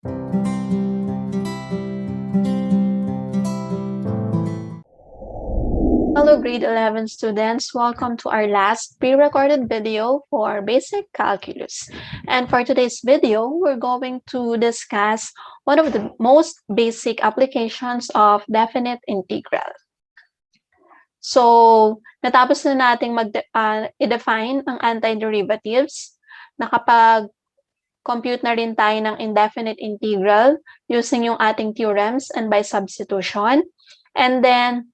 Hello, grade 11 students. Welcome to our last pre-recorded video for basic calculus. And for today's video, we're going to discuss one of the most basic applications of definite integral. So, natapos na nating i-define ang antiderivatives. Nakapag-compute na rin tayo ng indefinite integral using yung ating theorems and by substitution. And then,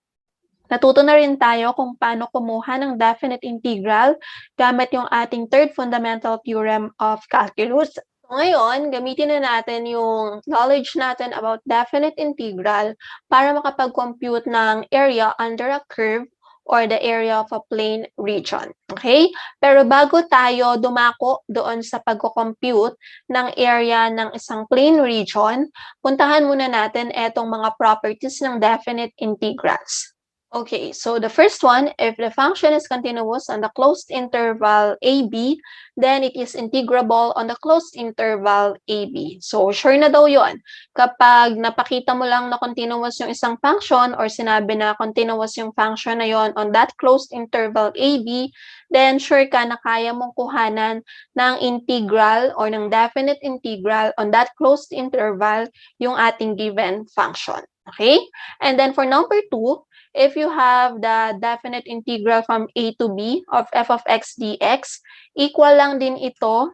natuto na rin tayo kung paano kumuha ng definite integral gamit yung ating third fundamental theorem of calculus. So ngayon, gamitin na natin yung knowledge natin about definite integral para makapag-compute ng area under a curve or the area of a plane region. Okay? Pero bago tayo dumako doon sa pag-compute ng area ng isang plane region, puntahan muna natin etong mga properties ng definite integrals. Okay, so the first one, if the function is continuous on the closed interval AB, then it is integrable on the closed interval AB. So, sure na daw yon. Kapag napakita mo lang na continuous yung isang function or sinabi na continuous yung function na yon on that closed interval AB, then sure ka na kaya mong kuhanan ng integral or ng definite integral on that closed interval yung ating given function. Okay? And then for number 2, if you have the definite integral from a to b of f of x dx, equal lang din ito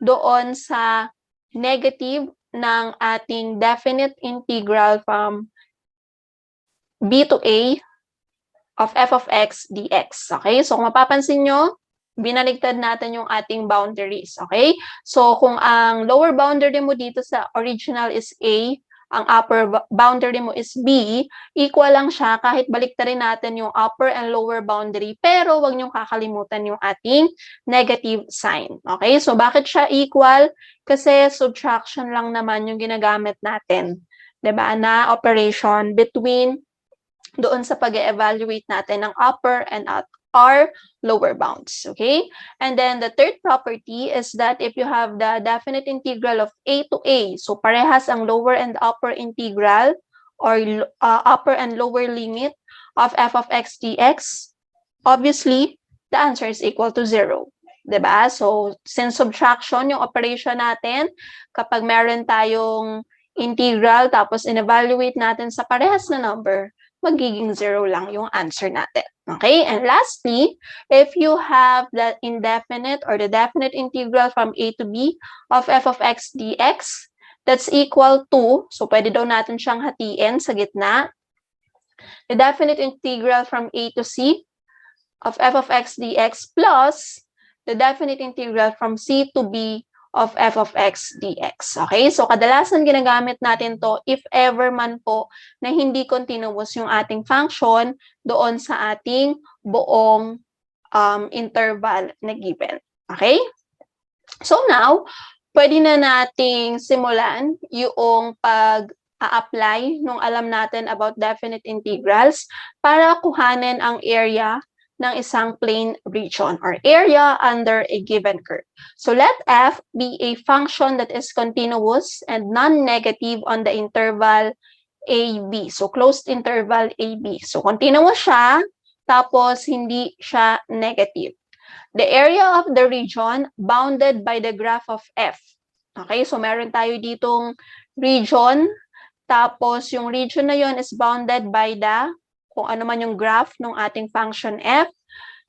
doon sa negative ng ating definite integral from b to a of f of x dx. Okay? So kung mapapansin nyo, binaligtad natin yung ating boundaries. Okay? So kung ang lower boundary mo dito sa original is a, ang upper boundary mo is b, equal lang siya kahit baliktarin natin yung upper and lower boundary, pero wag niyong kakalimutan yung ating negative sign. Okay? So, bakit siya equal? Kasi subtraction lang naman yung ginagamit natin. 'Di ba? Na operation between doon sa pag-evaluate natin ng upper and our lower bounds, okay? And then the third property is that if you have the definite integral of a to a, so parehas ang lower and upper integral or upper and lower limit of f of x dx, obviously, the answer is equal to 0. Diba? So, since subtraction yung operation natin, kapag meron tayong integral tapos in-evaluate natin sa parehas na number, magiging 0 lang yung answer natin. Okay? And lastly, if you have the indefinite or the definite integral from a to b of f of x dx, that's equal to, so pwede daw natin siyang hatiin sa gitna, the definite integral from a to c of f of x dx plus the definite integral from c to b of f of x dx. Okay? So, kadalasan ginagamit natin to if ever man po na hindi continuous yung ating function doon sa ating buong interval na given. Okay? So, now, pwede na nating simulan yung pag-a-apply nung alam natin about definite integrals para kuhanin ang area ng isang plane region or area under a given curve. So let f be a function that is continuous and non-negative on the interval AB. So closed interval AB. So continuous siya, tapos hindi siya negative. The area of the region bounded by the graph of f. Okay, so meron tayo ditong region, tapos yung region na yon is bounded by the kung ano man yung graph ng ating function f,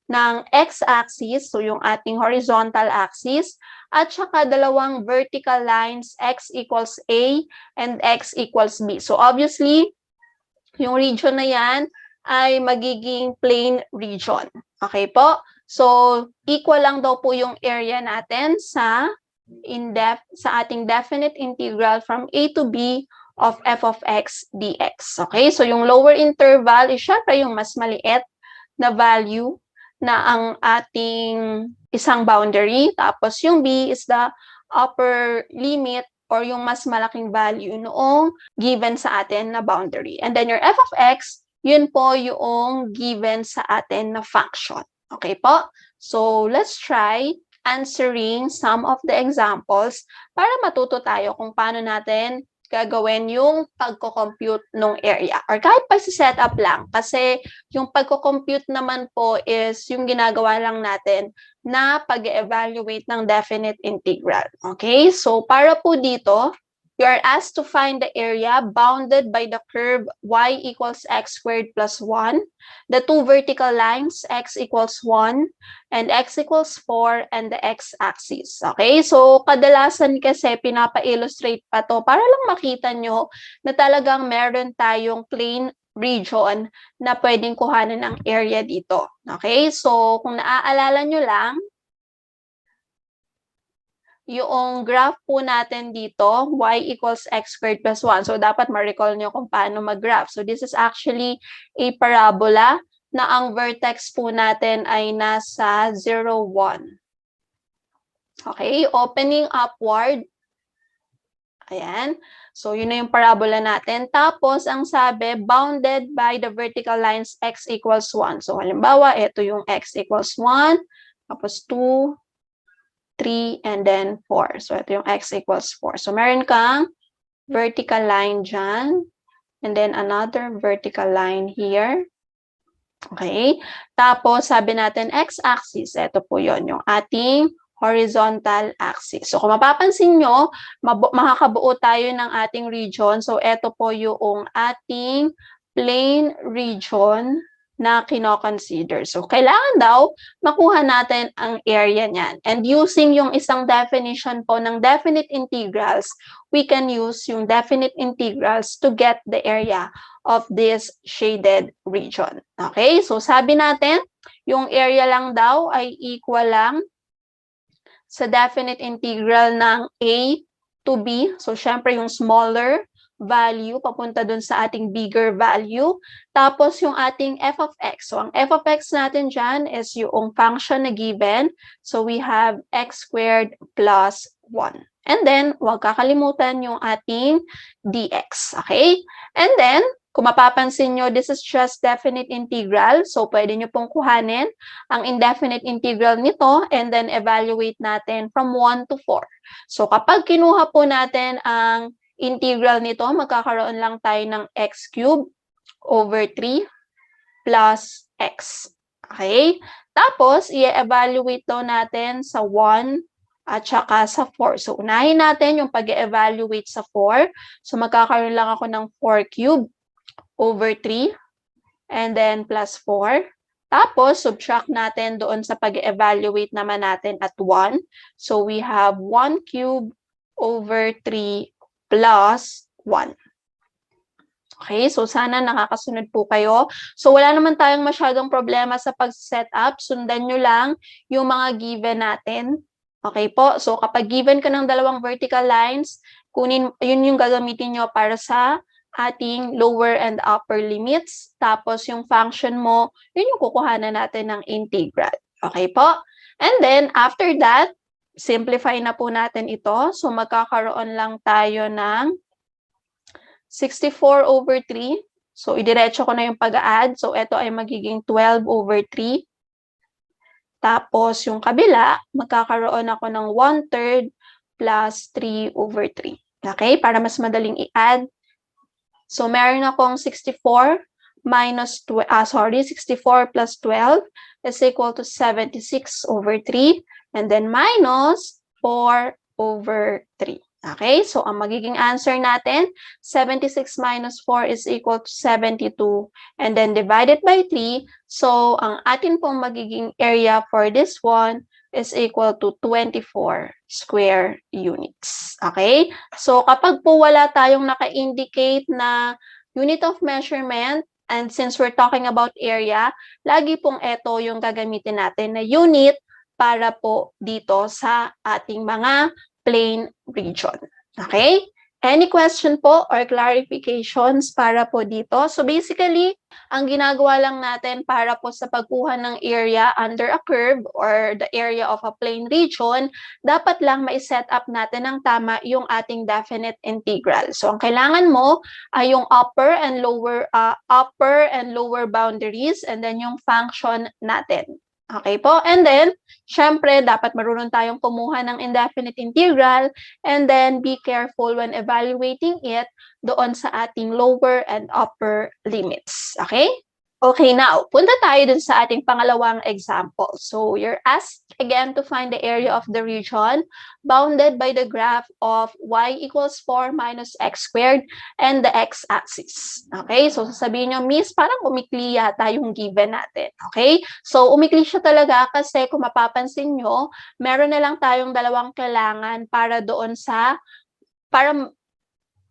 ng x-axis, so yung ating horizontal axis, at saka dalawang vertical lines, x equals a and x equals b. So obviously, yung region na yan ay magiging plane region. Okay po? So, equal lang daw po yung area natin sa ating definite integral from a to b of f of x dx. Okay? So, yung lower interval is syempre yung mas maliit na value na ang ating isang boundary. Tapos, yung b is the upper limit or yung mas malaking value noong given sa atin na boundary. And then, your f of x, yun po yung given sa atin na function. Okay po? So, let's try answering some of the examples para matuto tayo kung paano natin gagawin yung pagko-compute ng area. Or kahit pag-set up lang. Kasi yung pagko-compute naman po is yung ginagawa lang natin na pag-evaluate ng definite integral. Okay? So, para po dito, you are asked to find the area bounded by the curve y equals x squared plus 1, the two vertical lines x equals 1, and x equals 4, and the x-axis. Okay? So, kadalasan kasi pinapa-illustrate pa to para lang makita nyo na talagang meron tayong plane region na pwedeng kuhanan ng area dito. Okay? So, kung naaalala nyo lang, yung graph po natin dito, y equals x squared plus 1. So, dapat ma-recall nyo kung paano mag-graph. So, this is actually a parabola na ang vertex po natin ay nasa 0, 1. Okay, opening upward. Ayan. So, yun na yung parabola natin. Tapos, ang sabi, bounded by the vertical lines x equals 1. So, halimbawa, ito yung x equals 1, tapos 2, 3, and then 4. So, ito yung x equals 4. So, meron kang vertical line dyan, and then another vertical line here. Okay? Tapos, sabi natin, x-axis, ito po yon yung ating horizontal axis. So, kung mapapansin nyo, makakabuo tayo ng ating region. So, ito po yung ating plane region na kino-consider. So, kailangan daw makuha natin ang area niyan. And using yung isang definition po ng definite integrals, we can use yung definite integrals to get the area of this shaded region. Okay? So, sabi natin, yung area lang daw ay equal lang sa definite integral ng a to b. So, syempre yung smaller value papunta dun sa ating bigger value. Tapos yung ating f of x. So, ang f of x natin dyan is yung function na given. So, we have x squared plus 1. And then, huwag kakalimutan yung ating dx. Okay? And then, kung mapapansin nyo, this is just definite integral. So, pwede nyo pong kuhanin ang indefinite integral nito and then evaluate natin from 1 to 4. So, kapag kinuha po natin ang integral nito, magkakaroon lang tayo ng x cubed over 3 plus x. Okay? Tapos, i-evaluate daw natin sa 1 at saka sa 4. So, unahin natin yung pag-evaluate sa 4. So, magkakaroon lang ako ng 4 cubed over 3 and then plus 4. Tapos, subtract natin doon sa pag-evaluate naman natin at 1. So, we have 1 cubed over 3 plus 1. Okay, so sana nakakasunod po kayo. So, wala naman tayong masyadong problema sa pag-set up. Sundan nyo lang yung mga given natin. Okay po, so kapag given ka ng dalawang vertical lines, yun yung gagamitin nyo para sa ating lower and upper limits. Tapos yung function mo, yun yung kukuhanan natin ng integral. Okay po? And then, after that, simplify na po natin ito. So, magkakaroon lang tayo ng 64 over 3. So, idiretso ko na yung pag-add. So, ito ay magiging 12 over 3. Tapos, yung kabila, magkakaroon ako ng 1/3 plus 3 over 3. Okay? Para mas madaling i-add. So, meron akong 64 plus 12 is equal to 76 over 3. And then minus 4 over 3. Okay? So, ang magiging answer natin, 76 minus 4 is equal to 72. And then divided by 3. So, ang atin pong magiging area for this one is equal to 24 square units. Okay? So, kapag po wala tayong naka-indicate na unit of measurement, and since we're talking about area, lagi pong ito yung gagamitin natin na unit para po dito sa ating mga plane region. Okay? Any question po or clarifications para po dito? So basically, ang ginagawa lang natin para po sa pagkuha ng area under a curve or the area of a plane region, dapat lang ma-set up natin ng tama yung ating definite integral. So ang kailangan mo ay yung upper and lower boundaries and then yung function natin. Okay po? And then, syempre, dapat marunong tayong kumuha ng indefinite integral and then be careful when evaluating it doon sa ating lower and upper limits. Okay? Okay, now, punta tayo dun sa ating pangalawang example. So, you're asked again to find the area of the region bounded by the graph of y equals 4 minus x squared and the x-axis. Okay, so sasabihin nyo, Miss, parang umikli yata yung given natin. Okay, so umikli siya talaga kasi kung mapapansin nyo, meron na lang tayong dalawang kailangan para doon sa, para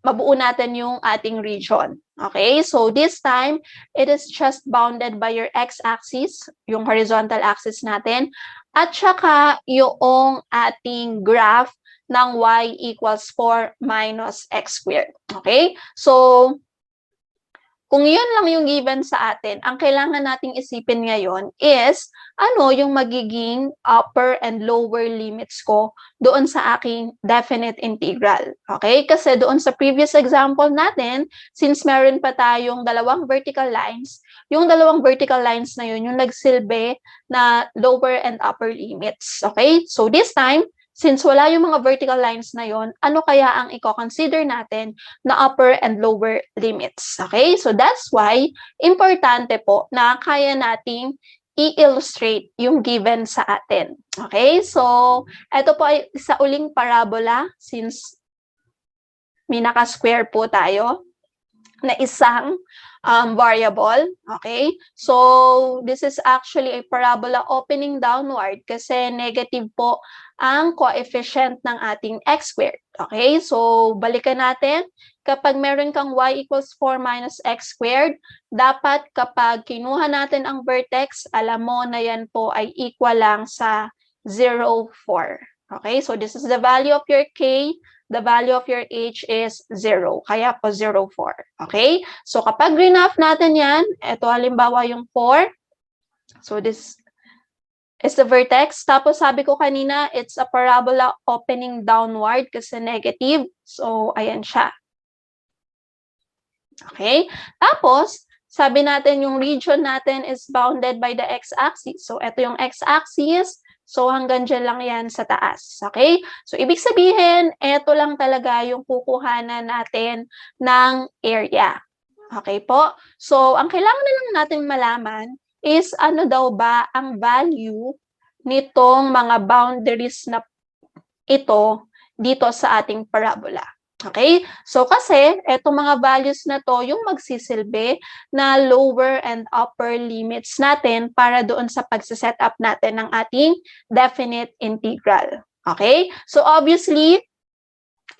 mabuo natin yung ating region. Okay, so this time, it is just bounded by your x-axis, yung horizontal axis natin, at saka yung ating graph ng y equals 4 minus x squared. Okay, so kung yun lang yung given sa atin, ang kailangan nating isipin ngayon is ano yung magiging upper and lower limits ko doon sa aking definite integral. Okay? Kasi doon sa previous example natin, since meron pa tayong dalawang vertical lines, yung dalawang vertical lines na yun, yung nagsilbi na lower and upper limits. Okay? So this time, since wala yung mga vertical lines na yon, ano kaya ang i-consider natin na upper and lower limits? Okay? So that's why importante po na kaya nating i-illustrate yung given sa atin. Okay? So ito po ay isa uling parabola since may naka-square po tayo na isang variable. Okay? So, this is actually a parabola opening downward kasi negative po ang coefficient ng ating x squared. Okay? So, balikan natin. Kapag meron kang y equals 4 minus x squared, dapat kapag kinuha natin ang vertex, alam mo na yan po ay equal lang sa 0, 4. Okay? So, this is the value of your k. The value of your h is 0. Kaya po 0, 4. Okay? So, kapag graph natin yan, ito halimbawa yung 4. So, this is the vertex. Tapos, sabi ko kanina, it's a parabola opening downward kasi negative. So, ayan siya. Okay? Tapos, sabi natin yung region natin is bounded by the x-axis. So, ito yung x-axis. So, hanggang dyan lang yan sa taas. Okay? So, ibig sabihin, ito lang talaga yung kukuhanan natin ng area. Okay po? So, ang kailangan na lang natin malaman is ano daw ba ang value nitong mga boundaries na ito dito sa ating parabola. Okay? So, kasi, etong mga values na to, yung magsisilbi na lower and upper limits natin para doon sa pagsiset up natin ng ating definite integral. Okay? So, obviously,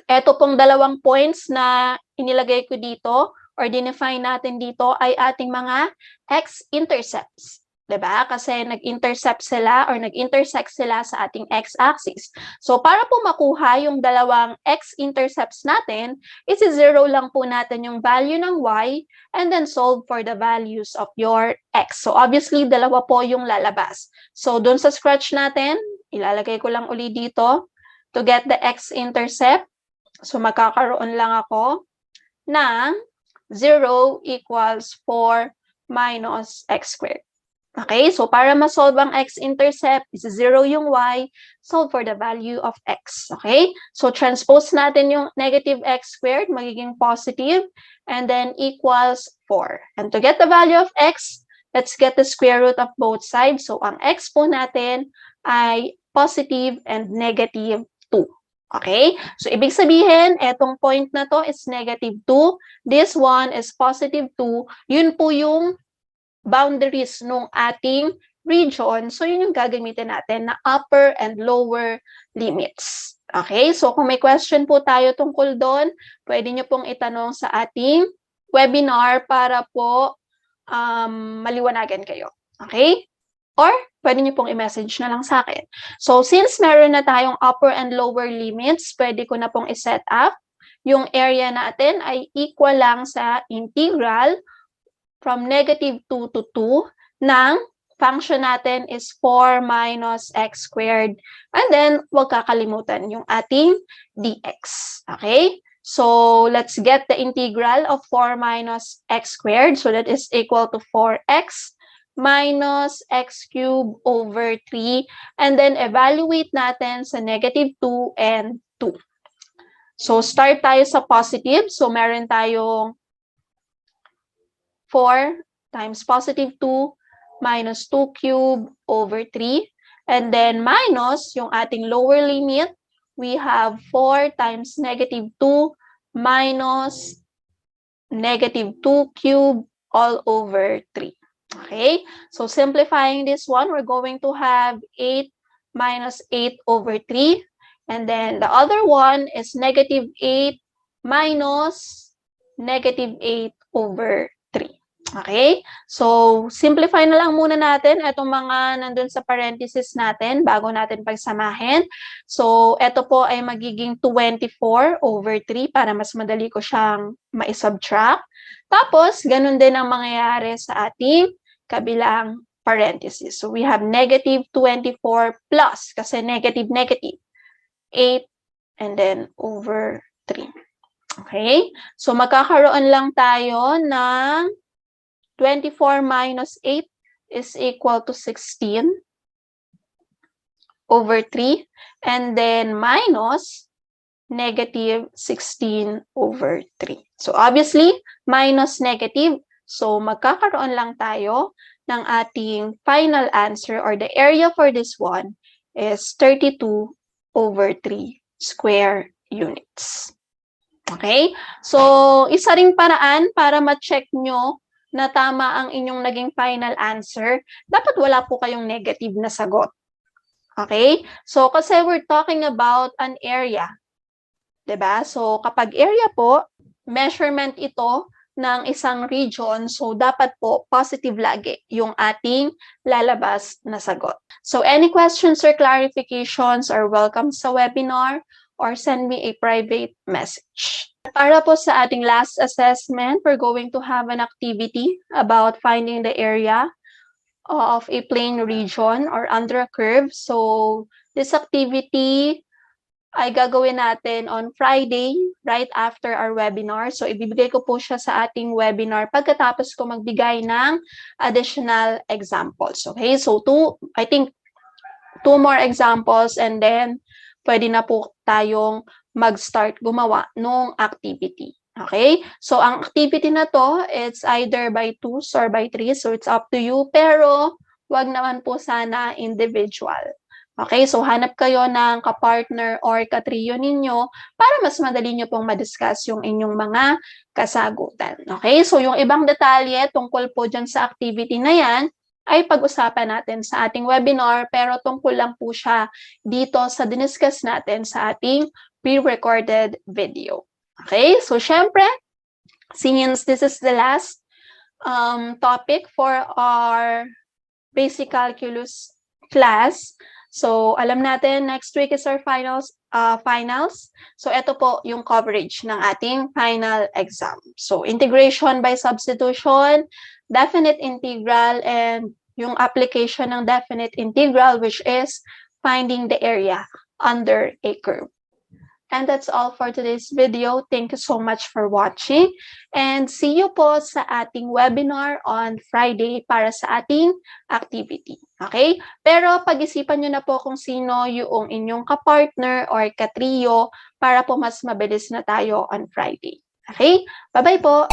eto pong dalawang points na inilagay ko dito or dinefine natin dito ay ating mga x-intercepts. Diba? Kasi nag-intercept sila or nag-intersect sila sa ating x-axis. So, para po makuha yung dalawang x-intercepts natin, isi-zero lang po natin yung value ng y and then solve for the values of your x. So, obviously, dalawa po yung lalabas. So, dun sa scratch natin, ilalagay ko lang uli dito to get the x-intercept. So, magkakaroon lang ako ng 0 equals 4 minus x squared. Okay, so para ma-solve ang x-intercept, is 0 yung y, solve for the value of x. Okay, so transpose natin yung negative x squared, magiging positive, and then equals 4. And to get the value of x, let's get the square root of both sides. So ang x po natin ay positive and negative 2. Okay, so ibig sabihin, etong point na to is negative 2, this one is positive 2, yun po yung boundaries nung ating region. So, yun yung gagamitin natin na upper and lower limits. Okay? So, kung may question po tayo tungkol doon, pwede nyo pong itanong sa ating webinar para po maliwanagan kayo. Okay? Or, pwede nyo pong i-message na lang sa akin. So, since meron na tayong upper and lower limits, pwede ko na pong i-set up. Yung area natin ay equal lang sa integral from negative 2 to 2 ng function natin is 4 minus x squared. And then, huwag kakalimutan yung ating dx. Okay? So, let's get the integral of 4 minus x squared. So, that is equal to 4x minus x cubed over 3. And then evaluate natin sa negative 2 and 2. So start tayo sa positive. So meron tayong 4 times positive 2 minus 2 cubed over 3. And then minus yung ating lower limit, we have 4 times negative 2 minus negative 2 cubed all over 3. Okay, so simplifying this one, we're going to have 8 minus 8 over 3. And then the other one is negative 8 minus negative 8 over 3. Okay? So, simplify na lang muna natin itong mga nandun sa parenthesis natin bago natin pagsamahin. So, ito po ay magiging 24 over 3 para mas madali ko siyang ma-subtract. Tapos, ganun din ang mangyayari sa ating kabilang parenthesis. So, we have negative 24 plus, kasi negative, 8, and then over 3. Okay? So, magkakaroon lang tayo ng 24 minus 8 is equal to 16 over 3. And then minus negative 16 over 3. So, obviously, minus negative. So, magkakaroon lang tayo ng ating final answer, or the area for this one is 32 over 3 square units. Okay? So, isa ring paraan para ma-check nyo na tama ang inyong naging final answer, dapat wala po kayong negative na sagot. Okay? So, kasi we're talking about an area. Diba? So, kapag area po, measurement ito ng isang region, so dapat po positive lagi yung ating lalabas na sagot. So, any questions or clarifications are welcome sa webinar or send me a private message. Para po sa ating last assessment, we're going to have an activity about finding the area of a plane region or under a curve. So, this activity ay gagawin natin on Friday, right after our webinar. So, ibibigay ko po siya sa ating webinar pagkatapos ko magbigay ng additional examples. Okay? So, I think two more examples, and then pwede na po tayong mag-start gumawa ng activity. Okay? So, ang activity na to, it's either by 2s or by 3s. So, it's up to you. Pero, wag naman po sana individual. Okay? So, hanap kayo ng kapartner or katrio ninyo para mas madali nyo pong madiscuss yung inyong mga kasagutan. Okay? So, yung ibang detalye tungkol po dyan sa activity na yan, ay pag-usapan natin sa ating webinar, pero tungkol lang po siya dito sa diniscuss natin sa ating pre-recorded video. Okay? So, syempre, since this is the last topic for our basic calculus class, so alam natin, next week is our finals. So, ito po yung coverage ng ating final exam. So, integration by substitution, definite integral, and yung application ng definite integral, which is finding the area under a curve. And that's all for today's video. Thank you so much for watching. And see you po sa ating webinar on Friday para sa ating activity. Okay? Pero pag-isipan nyo na po kung sino yung inyong kapartner or katrio para po mas mabilis na tayo on Friday. Okay? Bye-bye po!